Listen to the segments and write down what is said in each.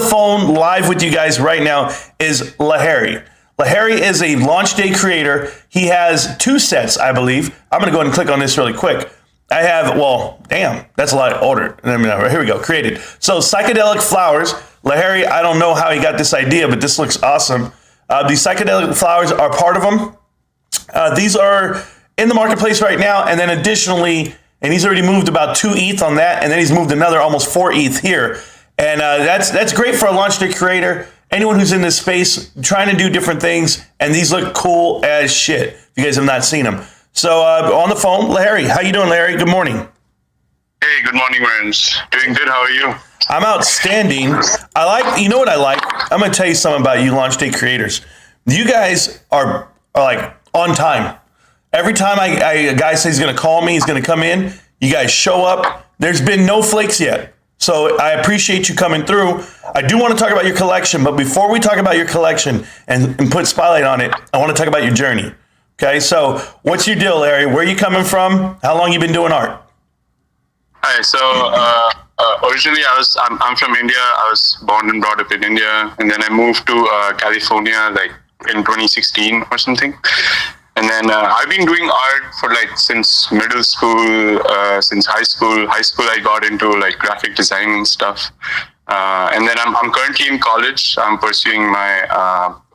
the phone live with you guys right now is Laheri. Laheri is a launch day creator. He has 2 sets, I believe. I'm going to go ahead and click on this really quick. I have, well, damn, that's a lot ordered. Here we go, created. So psychedelic flowers. Laheri, I don't know how he got this idea, but this looks awesome. The psychedelic flowers are part of them. These are in the marketplace right now. And then additionally, and he's already moved about 2 ETH on that. And then he's moved another almost 4 ETH here. And that's great for a launch day creator. Anyone who's in this space trying to do different things. And these look cool as shit. If you guys have not seen them. So on the phone, Laheri. How you doing, Laheri? Good morning. Hey, good morning, Rance. Doing good. How are you? I'm outstanding. You know what I like? I'm going to tell you something about you launch day creators. You guys are like on time. Every time a guy says he's going to call me, he's going to come in, you guys show up. There's been no flakes yet. So I appreciate you coming through. I do want to talk about your collection, but before we talk about your collection and put spotlight on it, I want to talk about your journey. Okay, so what's your deal, Larry? Where are you coming from? How long you been doing art? Hi, so originally I'm from India. I was born and brought up in India, and then I moved to California like in 2016 or something. And then I've been doing art for like since middle school, since high school. High school I got into like graphic design and stuff. And then I'm currently in college. I'm pursuing my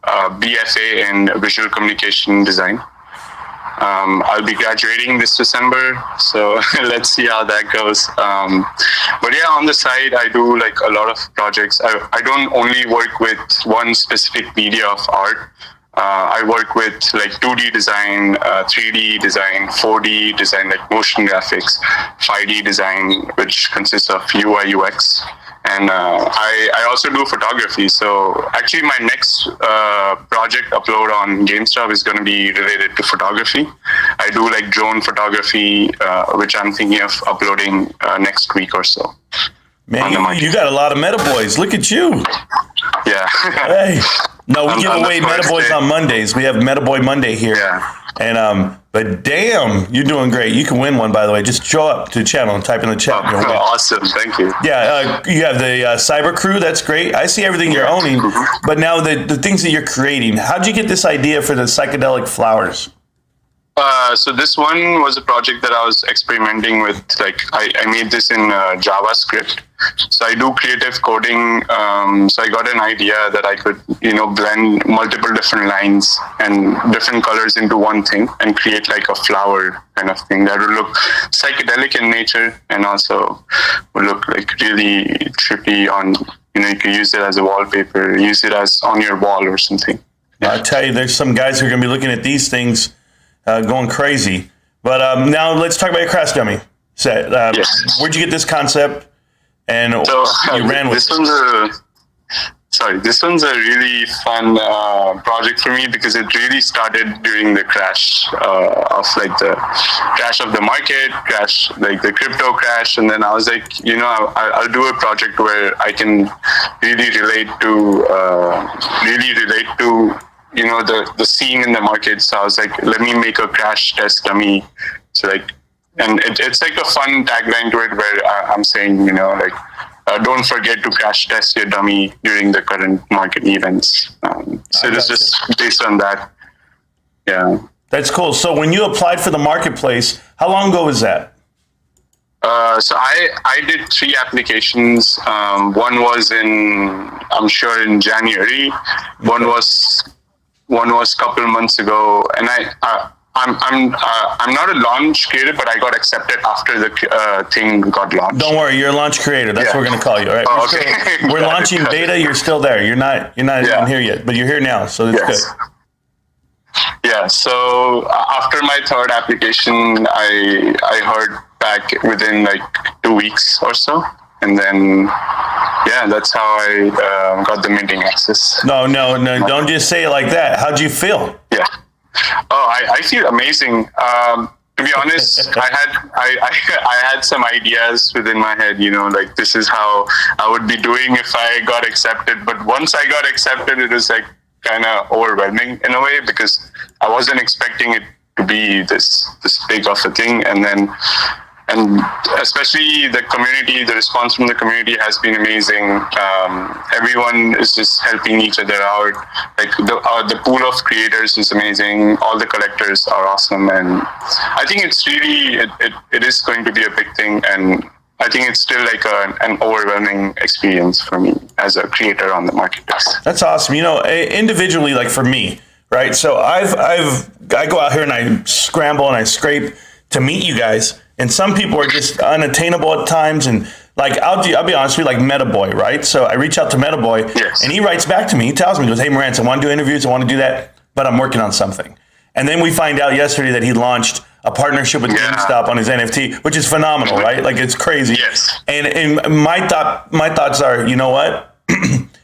BFA in visual communication design. I'll be graduating this December, so let's see how that goes. But yeah, on the side, I do like a lot of projects. I don't only work with one specific media of art. I work with like 2D design, 3D design, 4D design, like motion graphics, 5D design, which consists of UI, UX. And I also do photography. So actually my next project upload on GameStop is going to be related to photography. I do like drone photography, which I'm thinking of uploading next week or so. Man, you got a lot of meta boys. Look at you. Yeah. Hey. No, we give away Meta Boys on Mondays. We have Meta Boy Monday here. Yeah. And but damn, you're doing great. You can win one, by the way. Just show up to the channel and type in the chat. Awesome, thank you. Yeah, you have the Cyber Crew. That's great. I see everything you're owning. But now the things that you're creating. How'd you get this idea for the psychedelic flowers? So this one was a project that I was experimenting with. Like I made this in JavaScript. So I do creative coding. So I got an idea that I could, blend multiple different lines and different colors into one thing and create like a flower kind of thing that would look psychedelic in nature and also would look like really trippy on, you can use it as a wallpaper, use it as on your wall or something. Yeah. I tell you, there's some guys who are going to be looking at these things going crazy. But now let's talk about your Crash Dummy set. Yes. Where'd you get this concept? And so, you ran with this one's a really fun project for me because it really started during the crash of like the crash of the market, like the crypto crash, and then I was like, I'll do a project where I can really relate to the scene in the market. So I was like, let me make a crash test dummy. So like, and it's like a fun tagline to it where I'm saying, don't forget to crash test your dummy during the current market events. So it's just based on that. Yeah. That's cool. So when you applied for the marketplace, how long ago was that? So I did 3 applications. One was I'm sure in January. One was a couple months ago, and I'm not a launch creator, but I got accepted after the thing got launched. Don't worry, you're a launch creator. That's what we're going to call you. All right. Oh, okay. We're launching beta. You're still there. You're not even here yet, but you're here now, so it's good. Yeah. So after my 3rd application, I heard back within like 2 weeks or so, and then that's how I got the minting access. No, don't just say it like that. How'd you feel? Yeah. Oh, I feel amazing. To be honest, I had some ideas within my head, like this is how I would be doing if I got accepted. But once I got accepted, it was like kind of overwhelming in a way because I wasn't expecting it to be this big of a thing. And then and especially the community, the response from the community has been amazing. Everyone is just helping each other out. Like the pool of creators is amazing. All the collectors are awesome, and I think it's really it is going to be a big thing, and I think it's still like an overwhelming experience for me as a creator on the marketplace. That's awesome. You know, individually, like for me, right? So I go out here and I scramble and I scrape to meet you guys, and some people are just unattainable at times. And like I'll be honest with you, like Metaboy, right? So I reach out to Metaboy, yes, and he writes back to me. He tells me, he goes, "Hey, Marantz, I want to do interviews. I want to do that, but I'm working on something." And then we find out yesterday that he launched a partnership with GameStop on his NFT, which is phenomenal, right? Like it's crazy. Yes. And my thoughts are, you know what?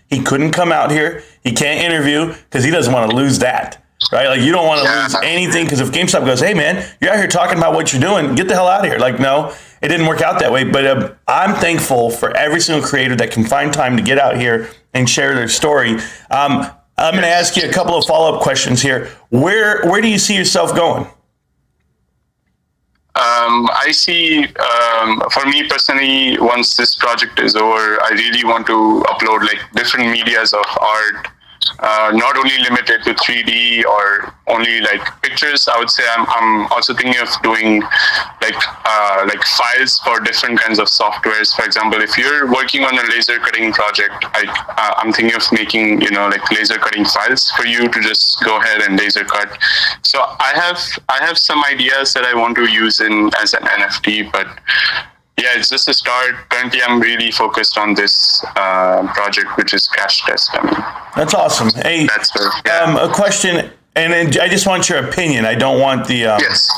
He couldn't come out here. He can't interview because he doesn't want to lose that, right? Like you don't want to lose anything, because if GameStop goes, "Hey man, you're out here talking about what you're doing, get the hell out of here." Like, no, it didn't work out that way. But I'm thankful for every single creator that can find time to get out here and share their story. I'm going to ask you a couple of follow-up questions here. Where do you see yourself going? I see, for me personally, once this project is over, I really want to upload like different medias of art, not only limited to 3D or only like pictures. I would say I'm also thinking of doing like files for different kinds of softwares. For example, if you're working on a laser cutting project, I'm thinking of making, like laser cutting files for you to just go ahead and laser cut. So I have some ideas that I want to use as an NFT, but yeah, it's just a start. Currently, I'm really focused on this project, which is Crash Test. That's awesome. Hey, a question, and I just want your opinion. I don't want the, yes.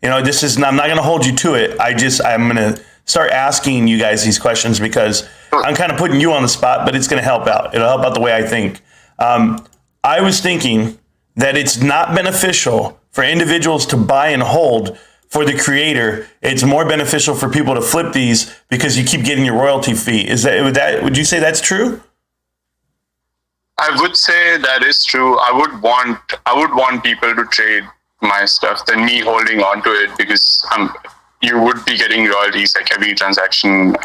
I'm not going to hold you to it. I'm going to start asking you guys these questions because I'm kind of putting you on the spot, but it's going to help out. It'll help out the way I think. I was thinking that it's not beneficial for individuals to buy and hold. For the creator, it's more beneficial for people to flip these because you keep getting your royalty fee. Would you say that's true? I would say that is true. I would want people to trade my stuff than me holding on to it, because you would be getting royalties like every transaction.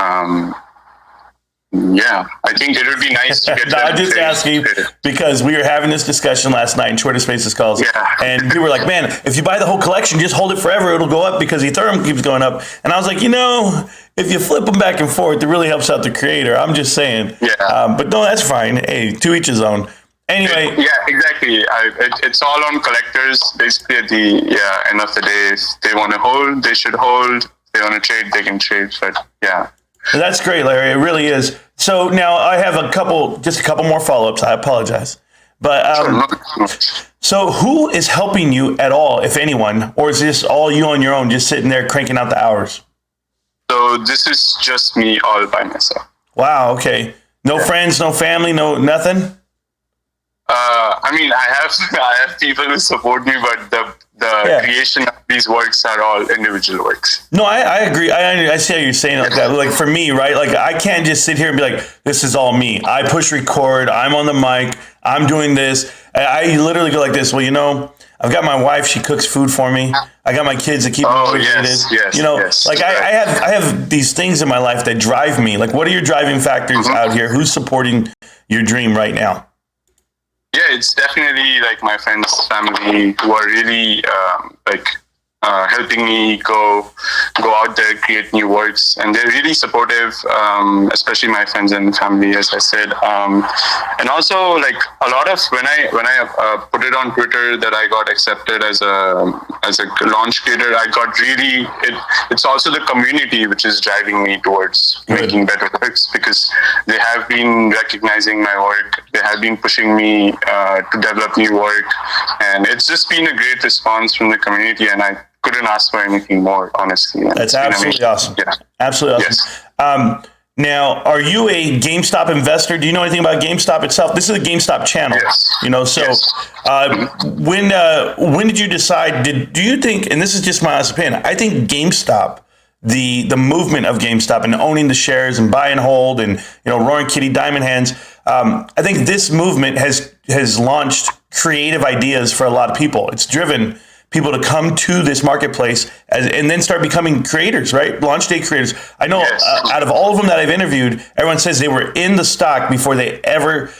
Yeah, I think it would be nice to get. No, I'm just asking because we were having this discussion last night in Twitter Spaces calls, and we were like, "Man, if you buy the whole collection, just hold it forever; it'll go up because Ethereum keeps going up." And I was like, if you flip them back and forth, it really helps out the creator. I'm just saying. Yeah. But no, that's fine. Hey, to each his own. Anyway. Yeah, exactly. It's all on collectors. Basically, at the end of the day, if they want to hold, they should hold. If they want to trade, they can trade. But yeah. That's great, Larry. It really is. So now I have a couple more follow-ups. I apologize. But so who is helping you at all, if anyone, or is this all you on your own, just sitting there cranking out the hours? So this is just me all by myself. Wow. Okay. No friends, no family, no nothing? I have people who support me, but the creation of these works are all individual works. No, I agree. I see how you're saying it like that. Like for me, right? Like I can't just sit here and be like, this is all me. I push record. I'm on the mic. I'm doing this. I literally go like this. Well, I've got my wife. She cooks food for me. I got my kids that keep me motivated. Yes. I have these things in my life that drive me. Like, what are your driving factors out here? Who's supporting your dream right now? Yeah, it's definitely like my friends, family who are really helping me go out there, create new works, and they're really supportive, especially my friends and family, as I said. And also, like a lot of when I put it on Twitter that I got accepted as a launch creator, I got really it's also the community which is driving me towards making better works, because they have been recognizing my work, they have been pushing me to develop new work, and it's just been a great response from the community, and I couldn't ask for anything more, honestly. That's absolutely awesome. Yeah. Absolutely awesome. Yes. Now, are you a GameStop investor? Do you know anything about GameStop itself? This is a GameStop channel. Yes. When did you decide, do you think, and this is just my honest opinion, I think GameStop, the movement of GameStop and owning the shares and buy and hold and, Roaring Kitty, Diamond Hands, I think this movement has launched creative ideas for a lot of people. It's driven people to come to this marketplace and then start becoming creators, right? Launch day creators. I know out of all of them that I've interviewed, everyone says they were in the stock before they ever.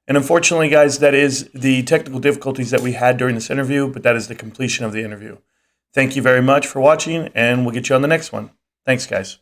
And unfortunately, guys, that is the technical difficulties that we had during this interview, but that is the completion of the interview. Thank you very much for watching, and we'll get you on the next one. Thanks, guys.